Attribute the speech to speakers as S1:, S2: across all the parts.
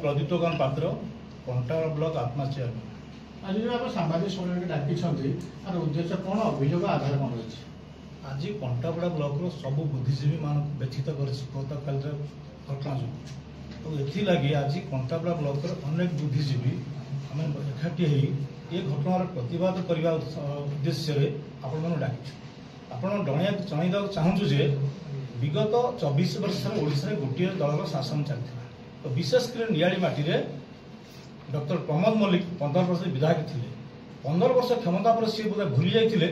S1: प्रदीप्तकान पात्र कंटाळ ब्लॉक आत्मा चेयरमैन।
S2: आज जो आप सांबादिक सम्मेलन डाकी तार उद्देश्य कौन अभियोग आधार कौन रही
S1: आज कंटापड़ा ब्लॉक सब बुद्धिजीवी मान व्यथित गतकाल घटना जो तो एथि आज कंटापड़ा ब्लॉक अनेक बुद्धिजीवी आम एकाठी ये घटनार प्रतिवाद करने उद्देश्य आपण डाक आपण जन चाहूँ जे विगत 24 वर्ष ओडिशा गोटे दलर शासन चलता तो विशेषकर नियाड़ी माटी डॉक्टर प्रमोद मल्लिक 15 वर्ष विधायक थे 15 वर्ष क्षमता पर सी बोधे भूली जाते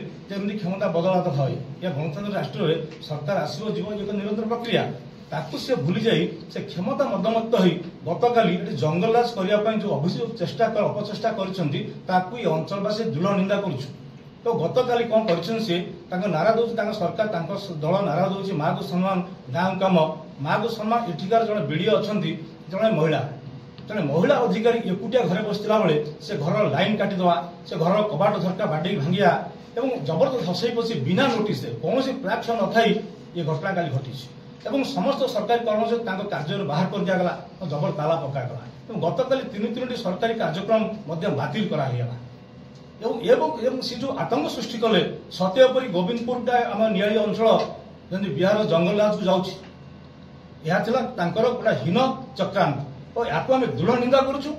S1: क्षमता बदला था या गणतंत्र राष्ट्र में सरकार आसो जीव एक निरंतर प्रक्रिया ताकू सी भूली जाई से क्षमता मदमत्त हो गतकाली जंगलराज करने जो अभियोग चेष्टा अपचेष्टा कर अंचलवासी दृढ़ निंदा करुछु तो गतकाली कौन कर नारा दौर सरकार दल नारा दौर माँ को सम्मान गाँव कम माँ को सम्मान एठिकार जड़े बीडीओ अच्छा जड़े महिला अधिकारी एकुटिया घरे बसला बेले से घर लाइन काटिदेवा से घर कबाट झरका बाटे भांगिया एवं जबरदस्त हसई पशी बिना नोटिस कौन प्राक्ष न थी ये घटना काली घटी समस्त सरकारी कर्मचारी कार्य बाहर कर दिगला जबर ताला पकागला गतकाली तीन सरकारी कार्यक्रम बातिल करागला सी जो आतंक सृष्टि कले सत्यपरी गोविंदपुर आम नियाड़ी अंचल जमी बिहार जंगलराज को जाऊँच गोटे हीन चक्रांत और या आम दृढ़ निंदा करुचु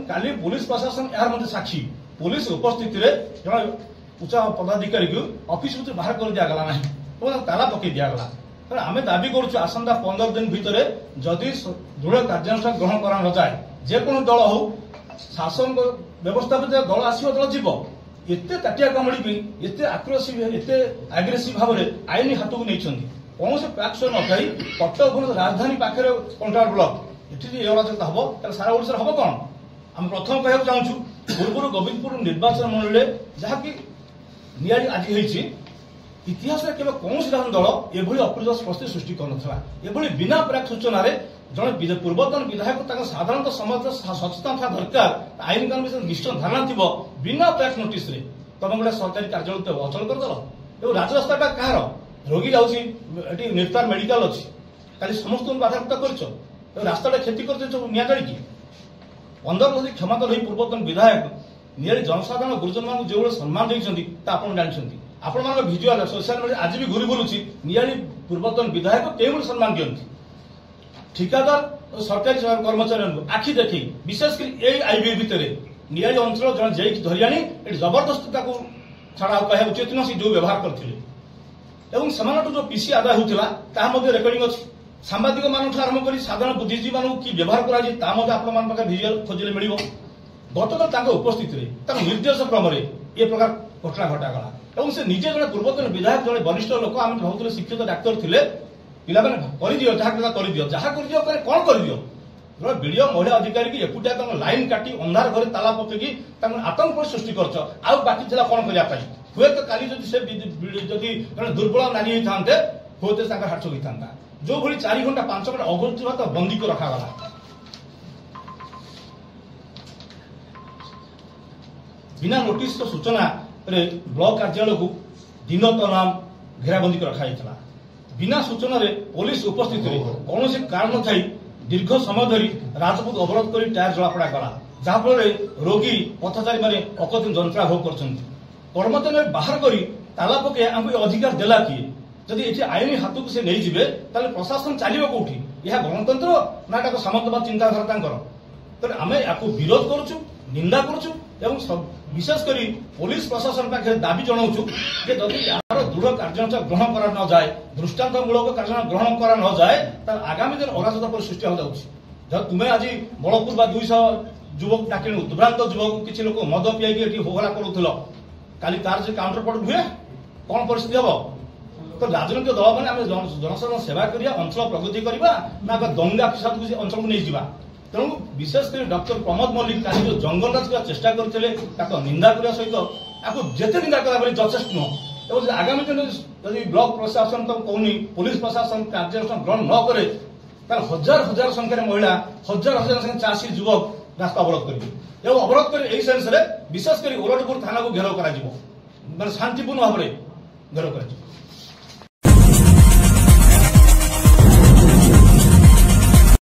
S1: काली पुलिस प्रशासन यार मध्य साक्षी पुलिस उपस्थित जड़े उच्च पदाधिकारी को ऑफिस बाहर कर दिगला ना ताला पकई दिगला आम दाबी करुचु आसंता 15 दिन भितर जदि दृढ़ कार्यानुष्ठान ग्रहण करा न जाए जेको दल हो शासन व्यवस्थापित दल आसो दल जीव एत ताटिया कामुड़ी एत आग्रेसिव भाव में आईन हाथ को नहीं कौन से प्राक्ष न थी कटक राजधानी पाखे कंटाळ ब्लॉक ये अराजकता हम सारा ओडिशा हम कौन आम प्रथम कह चाहूँ पूर्व गोविंदपुर निर्वाचन मंडल जहाँकि नियाड़ी आज होती इतिहास केवल कौन दल एभली अप्रीतिकर परिस्थिति सृष्टि कर बिना प्राक सूचना जड़े पूर्वतन विधायक साधारण समाज सचेतन था दरकार आईन कानून विषय निश्चय धारणा थी बिना प्राक नोटिस तुम गोटे सरकारी कार्यालय अचल करदेल और राजरास्ता कह रोगी जाऊँगी निर्तार मेडिकल अच्छी कल समस्त बाधाप्राप्त कर रास्ता क्षति कर 15 वर्ष क्षमता रही पूर्वतन विधायक नियाड़ी जनसाधारण गुरुजन मान जो सम्मान देते आप जानते आपण मान भिजुआल सोशल मीडिया आज भी घूरी बुलूची नियाड़ी पूर्वतन विधायक केवल सम्मान दिखती ठिकादार सरकारी कर्मचारी आखि देखी विशेषकर आईबी भितर नियाड़ी अंचल जन जे धरी आनी जबरदस्ती छाड़ा कह उचित नुह जो व्यवहार करते जो पीसी आदाय होता रेकर्डिंग अच्छी सांबादिक मान आरंभ कर साधारण बुद्धिजीवी मान कि व्यवहार कर भिजुआल खोजिले मिल गतकाल उपस्थित निर्देश क्रम ये प्रकार घटना घटागला और से निजे जड़े पूर्वतन विधायक जड़े वरिष्ठ लोक आम भावुले शिक्षित डाक्तर थे पिला करदियो जहाँ कौन करदियो जब बीडीओ महिला अधिकारी की एकुटिया लाइन काटी अंधार घर ताला पकई आतंक सृष्टि कर बाकी जिला कौन करने हुए तो काली जदि दुर्बल नारी होते हुए तो हाथ होता जो भाई 4 घंटा 5 घंटा अगरती भात बंदी को रखागला बिना नोटिस सूचना ब्लॉक कार्यालय को दिन तमाम घेराबंदी रखाई बिना सूचना पुलिस उपस्थित कौन से कारण न थी दीर्घ समय धरी राजपथ अवरोध कर टायर जलापड़ा कला जहाँफल रोगी पथचारी मैंने अकदिन जंत्रा भोग कर्मचारी बाहर कर ताला पकई आमको अधिकार देला किए जदि ये आईन हाथ को से नहीं जीवे प्रशासन चलो कौटी यह गणतंत्र ना सामंतवाद चिंताधारा तेरे आम या विरोध करुचु निंदा करुचु विशेषकर पुलिस प्रशासन पाखे दाबी जनाऊँ जदि यार दृढ़ कार्यानुष्ठान ग्रहण करा न जाए दृष्टांतमूलक कार्यानुष्ठान ग्रहण करा न जाए आगामी दिन अराजकता पर सृष्टि हो जाए तुम्हें आज बड़पुर 200 युवक डाक उद्भ्रांत युवक किसी लोक मद पियाई होहला करूल काली तार जो काउंटर पार्ट हुए कौन परिस्थिति हम तो राजनीतिक दल मैंने जनसाधारण सेवा करिया अंचल प्रगति करवा ना दंगा फिसाद को अंचल को नहीं जावा तेणु विशेषकर डॉक्टर प्रमोद मल्लिक काली जो जंगलराज का चेष्टा करते निंदा करने सहित आपको जिते निंदा करा यथेष्ट नुह और आगामी दिन यदि ब्लॉक प्रशासन तो कहूनी पुलिस प्रशासन कार्यानुष्ठान ग्रहण न करे हजार हजार संख्यार महिला हजार हजार संख्या चाषी युवक रास्ता अवरोध करेंगे और अवरोध कर सेन्स विशेषकर ओरडपुर थाना को घेराव कर शांतिपूर्ण भाव में घेराव कर